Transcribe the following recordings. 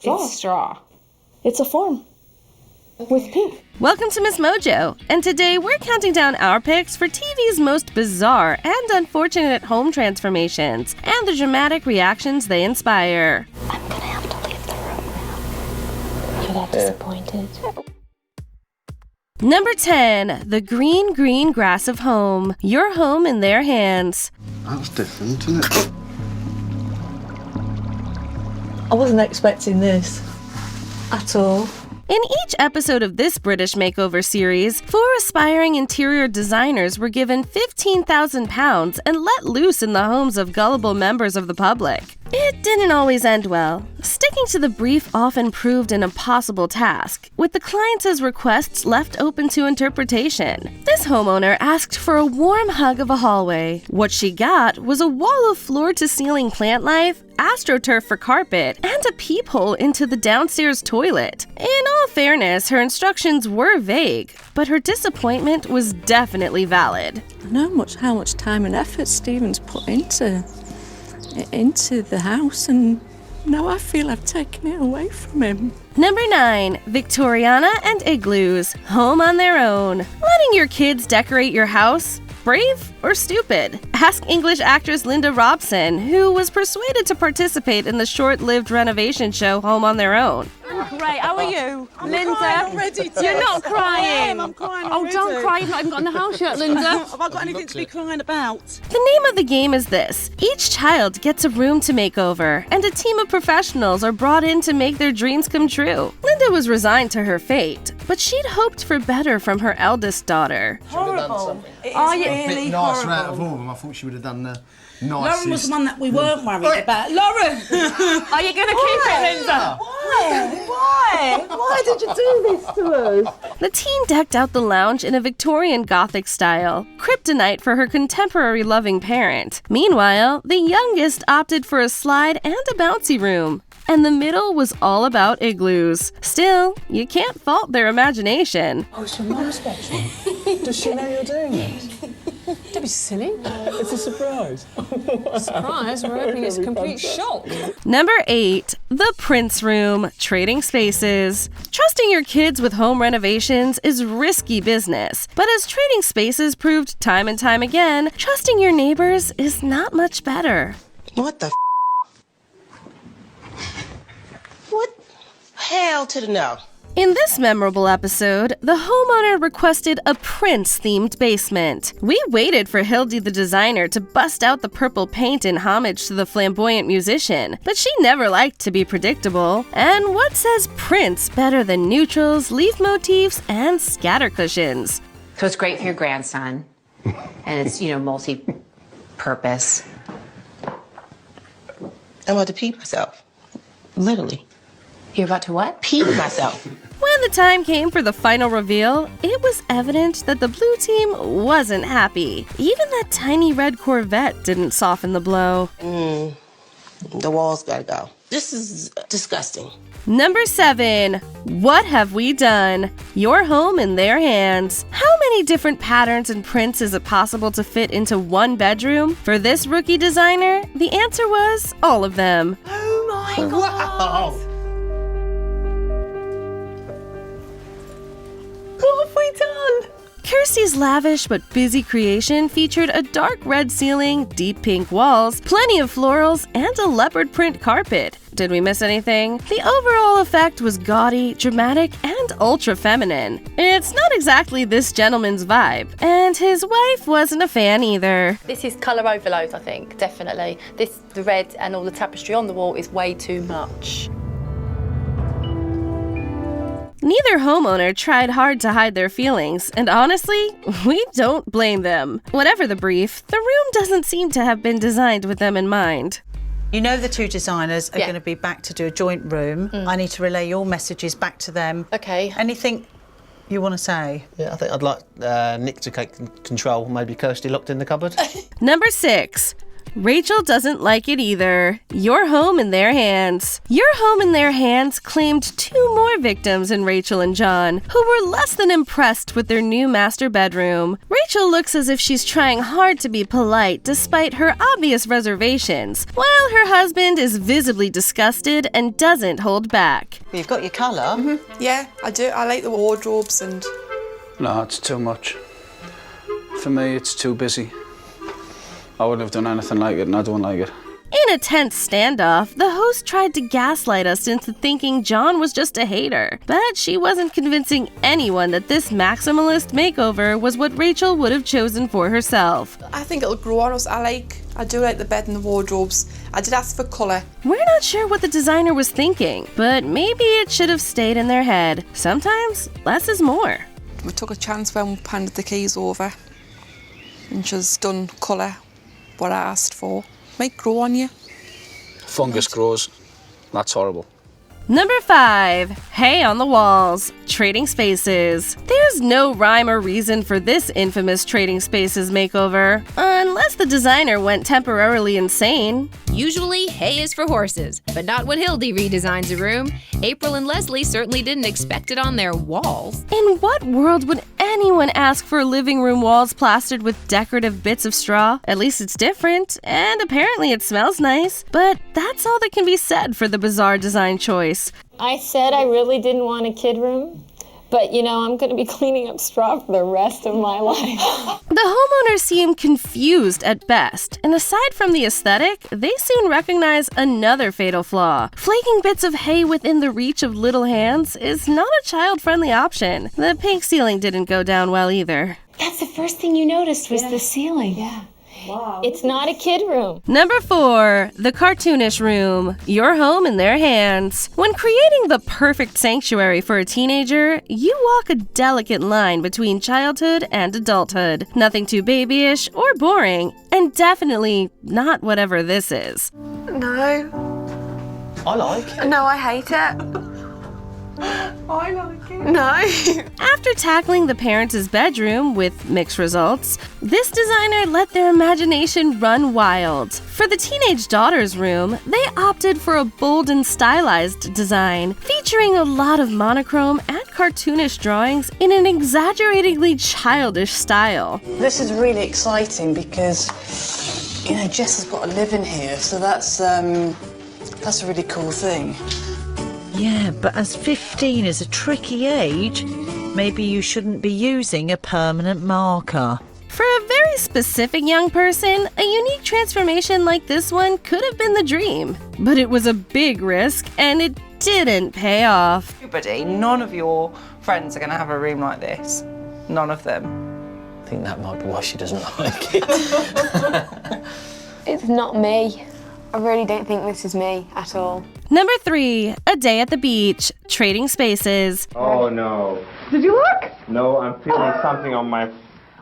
It's straw. It's a form. With pink. Welcome to MsMojo, and today we're counting down our picks for TV's most bizarre and unfortunate home transformations and the dramatic reactions they inspire. I'm gonna have to leave the room now. You're that disappointed. Number 10. The green grass of home. Your home in their hands. That's different, isn't it? I wasn't expecting this at all. In each episode of this British makeover series, 4 aspiring interior designers were given £15,000 and let loose in the homes of gullible members of the public. It didn't always end well. Sticking to the brief often proved an impossible task, with the clients' requests left open to interpretation. This homeowner asked for a warm hug of a hallway. What she got was a wall of floor-to-ceiling plant life, astroturf for carpet, and a peephole into the downstairs toilet. In all fairness, her instructions were vague, but her disappointment was definitely valid. I know how much time and effort Stephen's put into the house, and now I feel I've taken it away from him. Number 9. Victoriaiana and Igloos. Home on their own. Letting your kids decorate your house? Brave or stupid? Ask English actress Linda Robson, who was persuaded to participate in the short-lived renovation show Home on Their Own. I'm great. How are you? Linda, I'm ready to. You're not crying. I'm crying. Oh, don't cry. You've not even got in the house yet, Linda. Have I got anything to be crying about? The name of the game is this. Each child gets a room to make over, and a team of professionals are brought in to make their dreams come true. Linda was resigned to her fate, but she'd hoped for better from her eldest daughter. Horrible. It is Are you- really Nicer out of horrible. all of them. I thought she would have done the Lauren was nicest. the one that we weren't worried about. Lauren! Are you going to keep it, Linda? Why did you do this to us? The team decked out the lounge in a Victorian Gothic style, kryptonite for her contemporary loving parent. Meanwhile, the youngest opted for a slide and a bouncy room. And the middle was all about igloos. Still, you can't fault their imagination. Oh, it's your mum's bedroom. Does she know you're doing this? Don't be silly. It's a surprise. Surprise, we're hoping it's a complete shock. Number 8. The Prince Room. Trading spaces. Trusting your kids with home renovations is risky business. But as trading spaces proved time and time again, trusting your neighbors is not much better. What the What? Hell to the no. In this memorable episode, the homeowner requested a Prince-themed basement. We waited for Hildy the designer to bust out the purple paint in homage to the flamboyant musician, but she never liked to be predictable. And what says Prince better than neutrals, leaf motifs, and scatter cushions? So it's great for your grandson, and it's, multi-purpose. I'm about to pee myself. Literally. You're about to what? Pee myself. When the time came for the final reveal, it was evident that the blue team wasn't happy. Even that tiny red Corvette didn't soften the blow. The walls gotta go. This is disgusting. Number 7. What have we done? Your home in their hands. How many different patterns and prints is it possible to fit into one bedroom? For this rookie designer, the answer was all of them. Oh my God. Wow. What have we done? Kirsty's lavish but busy creation featured a dark red ceiling, deep pink walls, plenty of florals, and a leopard print carpet. Did we miss anything? The overall effect was gaudy, dramatic, and ultra-feminine. It's not exactly this gentleman's vibe, and his wife wasn't a fan either. This is colour overload, I think, definitely. The red and all the tapestry on the wall is way too much. Neither homeowner tried hard to hide their feelings, and honestly, we don't blame them. Whatever the brief, the room doesn't seem to have been designed with them in mind. You know the two designers are going to be back to do a joint room. I need to relay your messages back to them. Okay. Anything you want to say? Yeah, I think I'd like Nick to take control, maybe Kirsty locked in the cupboard. Number 6. Rachel doesn't like it either. Your Home in Their Hands. Your Home in Their Hands claimed 2 more victims in Rachel and John, who were less than impressed with their new master bedroom. Rachel looks as if she's trying hard to be polite despite her obvious reservations, while her husband is visibly disgusted and doesn't hold back. You've got your colour. Yeah, I do. I like the wardrobes and... No, it's too much. For me, it's too busy. I wouldn't have done anything like it, and I don't like it. In a tense standoff, the host tried to gaslight us into thinking John was just a hater, but she wasn't convincing anyone that this maximalist makeover was what Rachel would have chosen for herself. I think it'll grow on us. I do like the bed and the wardrobes. I did ask for colour. We're not sure what the designer was thinking, but maybe it should have stayed in their head. Sometimes, less is more. We took a chance when we handed the keys over, and she's done colour, what I asked for. Might grow on you. Fungus grows. That's horrible. Number 5. Hay on the Walls. Trading Spaces. There's no rhyme or reason for this infamous Trading Spaces makeover, unless the designer went temporarily insane. Usually, hay is for horses, but not when Hildy redesigns a room. April and Leslie certainly didn't expect it on their walls. In what world would anyone ask for living room walls plastered with decorative bits of straw? At least it's different, and apparently it smells nice. But that's all that can be said for the bizarre design choice. I said I really didn't want a kid room, but I'm going to be cleaning up straw for the rest of my life. The homeowners seem confused at best, and aside from the aesthetic, they soon recognize another fatal flaw. Flaking bits of hay within the reach of little hands is not a child-friendly option. The pink ceiling didn't go down well either. That's the first thing you noticed was the ceiling. Yeah. Wow. It's not a kid room. Number 4. The cartoonish room. Your Home in Their Hands. When creating the perfect sanctuary for a teenager, you walk a delicate line between childhood and adulthood. Nothing too babyish or boring, and definitely not whatever this is. No. I like it. No, I hate it. I like it. No. After tackling the parents' bedroom with mixed results, this designer let their imagination run wild. For the teenage daughter's room, they opted for a bold and stylized design, featuring a lot of monochrome and cartoonish drawings in an exaggeratingly childish style. This is really exciting because, Jess has got to live in here, so that's a really cool thing. Yeah, but as 15 is a tricky age, maybe you shouldn't be using a permanent marker. For a very specific young person, a unique transformation like this one could have been the dream. But it was a big risk, and it didn't pay off. None of your friends are going to have a room like this. None of them. I think that might be why she doesn't like it. It's not me. I really don't think this is me at all. Number 3. A Day at the Beach. Trading Spaces. Oh no. Did you look? No, I'm feeling something on my...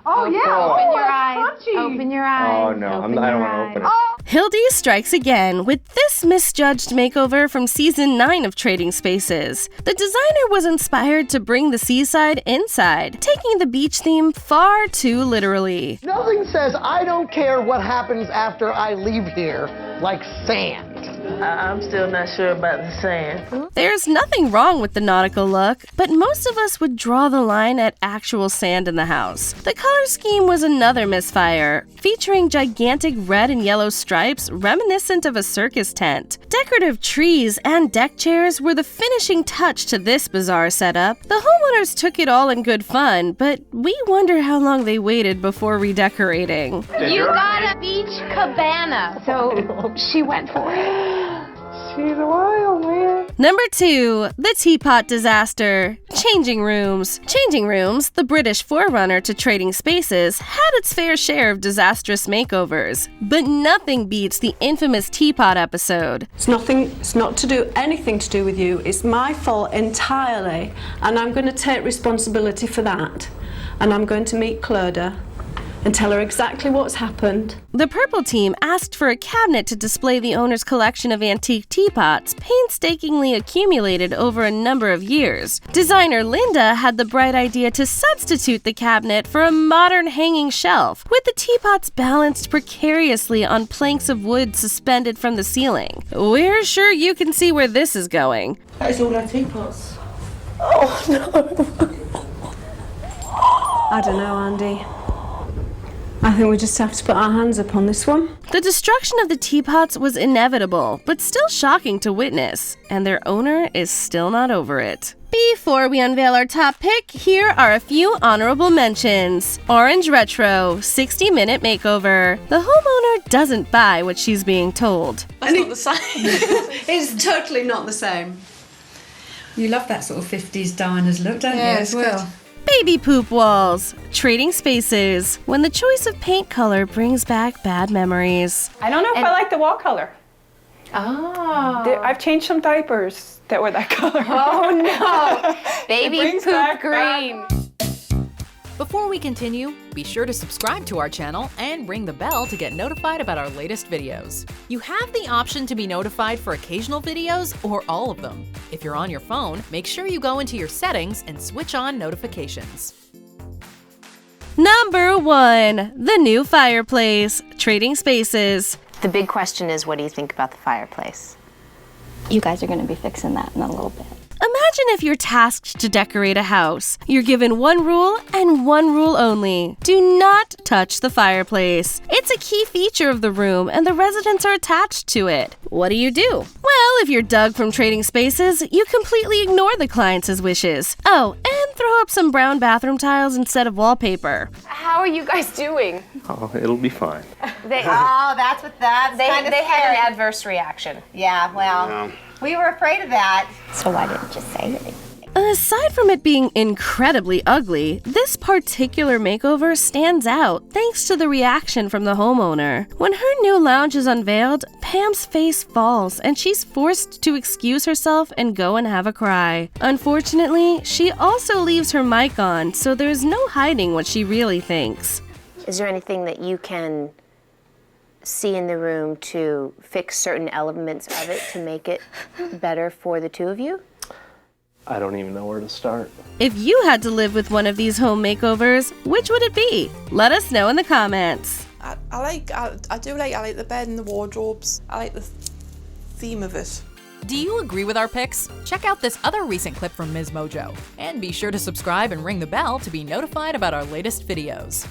Oh yeah, open your eyes. Open your eyes. Oh no, I don't want to open it. Hildy strikes again with this misjudged makeover from season 9 of Trading Spaces. The designer was inspired to bring the seaside inside, taking the beach theme far too literally. Nothing says I don't care what happens after I leave here like sand. I'm still not sure about the sand. There's nothing wrong with the nautical look, but most of us would draw the line at actual sand in the house. The color scheme was another misfire, featuring gigantic red and yellow stripes reminiscent of a circus tent. Decorative trees and deck chairs were the finishing touch to this bizarre setup. The homeowners took it all in good fun, but we wonder how long they waited before redecorating. You got a beach cabana, so she went for it. She's a wild man. Number 2. The Teapot Disaster. Changing Rooms. Changing Rooms, the British forerunner to Trading Spaces, had its fair share of disastrous makeovers. But nothing beats the infamous Teapot episode. It's not anything to do with you. It's my fault entirely, and I'm going to take responsibility for that. And I'm going to meet Clodagh, and tell her exactly what's happened. The purple team asked for a cabinet to display the owner's collection of antique teapots, painstakingly accumulated over a number of years. Designer Linda had the bright idea to substitute the cabinet for a modern hanging shelf, with the teapots balanced precariously on planks of wood suspended from the ceiling. We're sure you can see where this is going. That is all our teapots. Oh no. I don't know, Andy. I think we just have to put our hands up on this one. The destruction of the teapots was inevitable, but still shocking to witness, and their owner is still not over it. Before we unveil our top pick, here are a few honorable mentions. Orange Retro, 60-minute makeover. The homeowner doesn't buy what she's being told. That's not the same. It's totally not the same. You love that sort of 50s diners look, don't you, it's as well? Baby poop walls, trading spaces, when the choice of paint color brings back bad memories. I don't know if I like the wall color. Oh. I've changed some diapers that were that color. Oh no. Baby poop green. Before we continue, be sure to subscribe to our channel and ring the bell to get notified about our latest videos. You have the option to be notified for occasional videos or all of them. If you're on your phone, make sure you go into your settings and switch on notifications. Number 1, the new fireplace, trading spaces. The big question is, what do you think about the fireplace? You guys are going to be fixing that in a little bit. Imagine if you're tasked to decorate a house. You're given one rule and one rule only. Do not touch the fireplace. It's a key feature of the room and the residents are attached to it. What do? Well, if you're Doug from Trading Spaces, you completely ignore the client's wishes. Oh, and throw up some brown bathroom tiles instead of wallpaper. How are you guys doing? Oh, it'll be fine. They that's they kind of had scary. an adverse reaction. Yeah, well, we were afraid of that. So why didn't you say anything? Aside from it being incredibly ugly, this particular makeover stands out thanks to the reaction from the homeowner. When her new lounge is unveiled, Pam's face falls and she's forced to excuse herself and go and have a cry. Unfortunately, she also leaves her mic on, so there's no hiding what she really thinks. Is there anything that you can see in the room to fix certain elements of it to make it better for the two of you? I don't even know where to start. If you had to live with one of these home makeovers, which would it be? Let us know in the comments. I like the bed and the wardrobes. I like the theme of it. Do you agree with our picks? Check out this other recent clip from MsMojo. And be sure to subscribe and ring the bell to be notified about our latest videos.